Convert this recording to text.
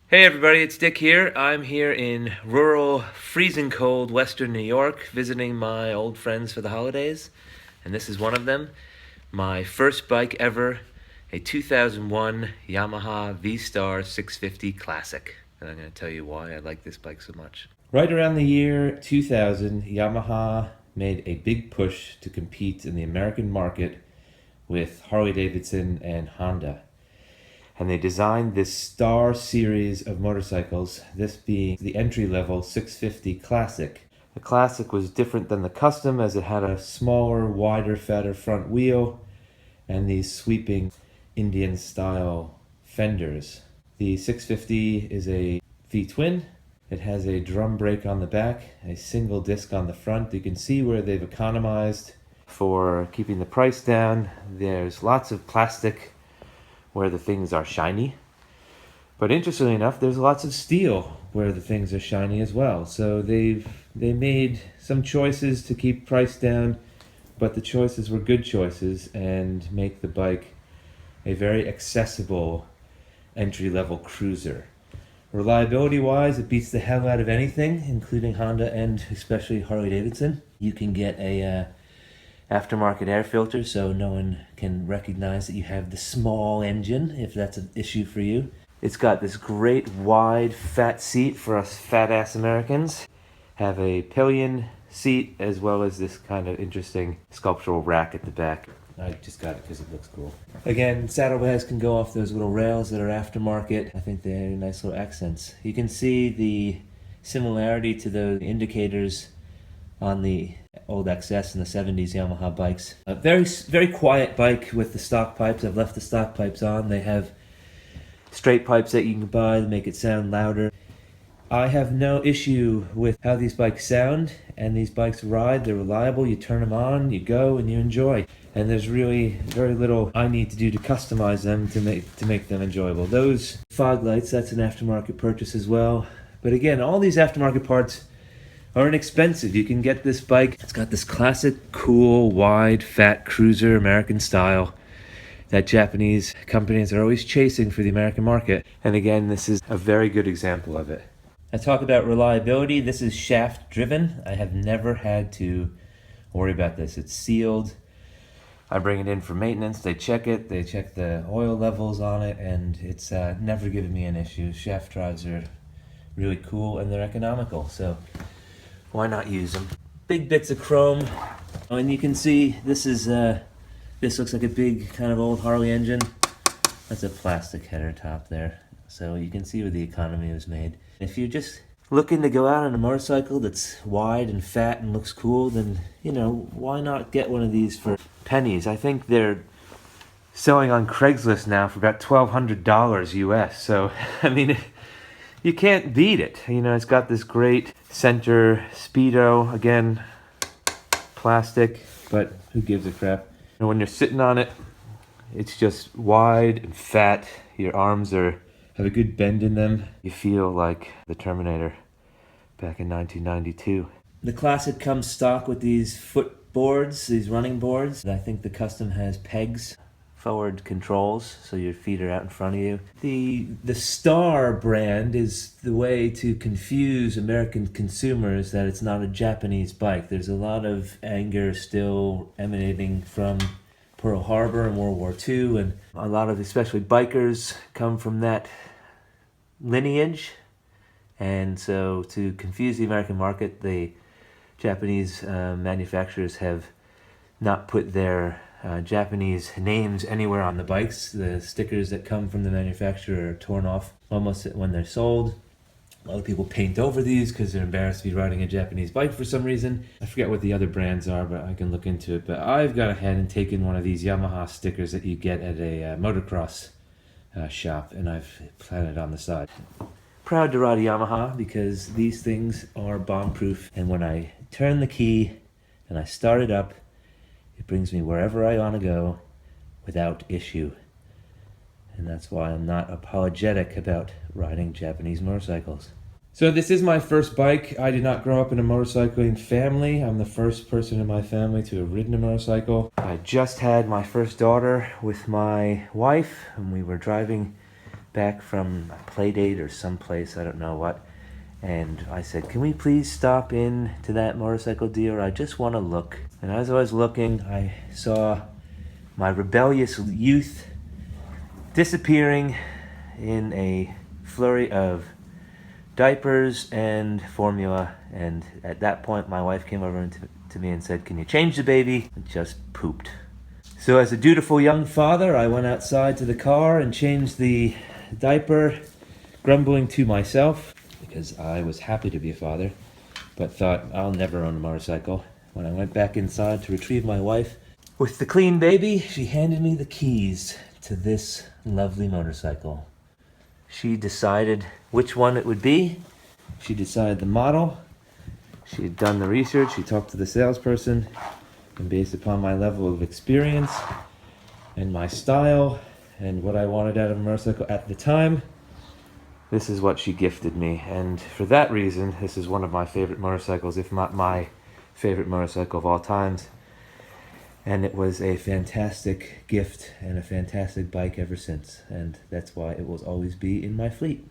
Hey everybody, it's Dick here. I'm here in rural, freezing cold Western New York visiting my old friends for the holidays, and this is one of them. My first bike ever, a 2001 Yamaha V-Star 650 Classic. And I'm going to tell you why I like this bike so much. Right around the year 2000, Yamaha made a big push to compete in the American market with Harley-Davidson and Honda. And they designed this Star series of motorcycles, this being the entry-level 650 Classic. The Classic was different than the Custom as it had a smaller, wider, fatter front wheel and these sweeping Indian-style fenders. The 650 is a V-twin. It has a drum brake on the back, a single disc on the front. You can see where they've economized for keeping the price down. There's lots of plastic where the things are shiny. But interestingly enough, there's lots of steel where the things are shiny as well. So they made some choices to keep price down, but the choices were good choices and make the bike a very accessible entry-level cruiser. Reliability-wise, it beats the hell out of anything, including Honda and especially Harley-Davidson. You can get a aftermarket air filter so no one can recognize that you have the small engine, if that's an issue for you. It's got this great wide fat seat for us fat ass Americans. Have a pillion seat as well as this kind of interesting sculptural rack at the back. I just got it because it looks cool. Again, saddlebags can go off those little rails that are aftermarket. I think they're nice little accents. You can see the similarity to the indicators on the old XS and the 70s Yamaha bikes. A very quiet bike with the stock pipes. I've left the stock pipes on. They have straight pipes that you can buy to make it sound louder. I have no issue with how these bikes sound, and these bikes ride. They're reliable. You turn them on, you go, and you enjoy. And there's really very little I need to do to customize them to make them enjoyable. Those fog lights, that's an aftermarket purchase as well. But again, all these aftermarket parts are inexpensive. You can get this bike. It's got this classic, cool, wide, fat cruiser, American style, that Japanese companies are always chasing for the American market. And again, this is a very good example of it. I talk about reliability. This is shaft driven. I have never had to worry about this. It's sealed. I bring it in for maintenance. They check it. They check the oil levels on it, and it's never given me an issue. Shaft drives are really cool and they're economical. So why not use them? Big bits of chrome. Oh, and you can see this is this looks like a big kind of old Harley engine. That's a plastic header top there. So you can see where the economy was made. If you're just looking to go out on a motorcycle that's wide and fat and looks cool, then, you know, why not get one of these for pennies? I think they're selling on Craigslist now for about $1,200 US. So, I mean, you can't beat it. You know, it's got this great center speedo, again, plastic, but who gives a crap? And when you're sitting on it, it's just wide and fat. Your arms have a good bend in them. You feel like the Terminator back in 1992. The Classic comes stock with these foot boards, these running boards. I think the Custom has pegs, forward controls, so your feet are out in front of you. The Star brand is the way to confuse American consumers that it's not a Japanese bike. There's a lot of anger still emanating from Pearl Harbor and World War II, and a lot of especially bikers come from that lineage. And so to confuse the American market, the Japanese manufacturers have not put their Japanese names anywhere on the bikes. The stickers that come from the manufacturer are torn off almost when they're sold. A lot of people paint over these because they're embarrassed to be riding a Japanese bike for some reason. I forget what the other brands are, but I can look into it. But I've gone ahead and taken one of these Yamaha stickers that you get at a motocross shop, and I've planted it on the side. Proud to ride a Yamaha because these things are bomb-proof, and when I turn the key and I start it up, it brings me wherever I want to go without issue. And that's why I'm not apologetic about riding Japanese motorcycles. So this is my first bike. I did not grow up in a motorcycling family. I'm the first person in my family to have ridden a motorcycle. I just had my first daughter with my wife, and we were driving back from a play date or someplace, I don't know what. And I said, can we please stop in to that motorcycle dealer? I just want to look. And as I was looking, I saw my rebellious youth disappearing in a flurry of diapers and formula, and at that point my wife came over to me and said, can you change the baby? And just pooped. So as a dutiful young father, I went outside to the car and changed the diaper, grumbling to myself because I was happy to be a father, but thought I'll never own a motorcycle. When I went back inside to retrieve my wife with the clean baby, she handed me the keys to this lovely motorcycle. She decided which one it would be. She decided the model. She had done the research. She talked to the salesperson. And based upon my level of experience and my style and what I wanted out of a motorcycle at the time, this is what she gifted me. And for that reason, this is one of my favorite motorcycles, if not my favorite motorcycle of all times. And it was a fantastic gift and a fantastic bike ever since. And that's why it will always be in my fleet.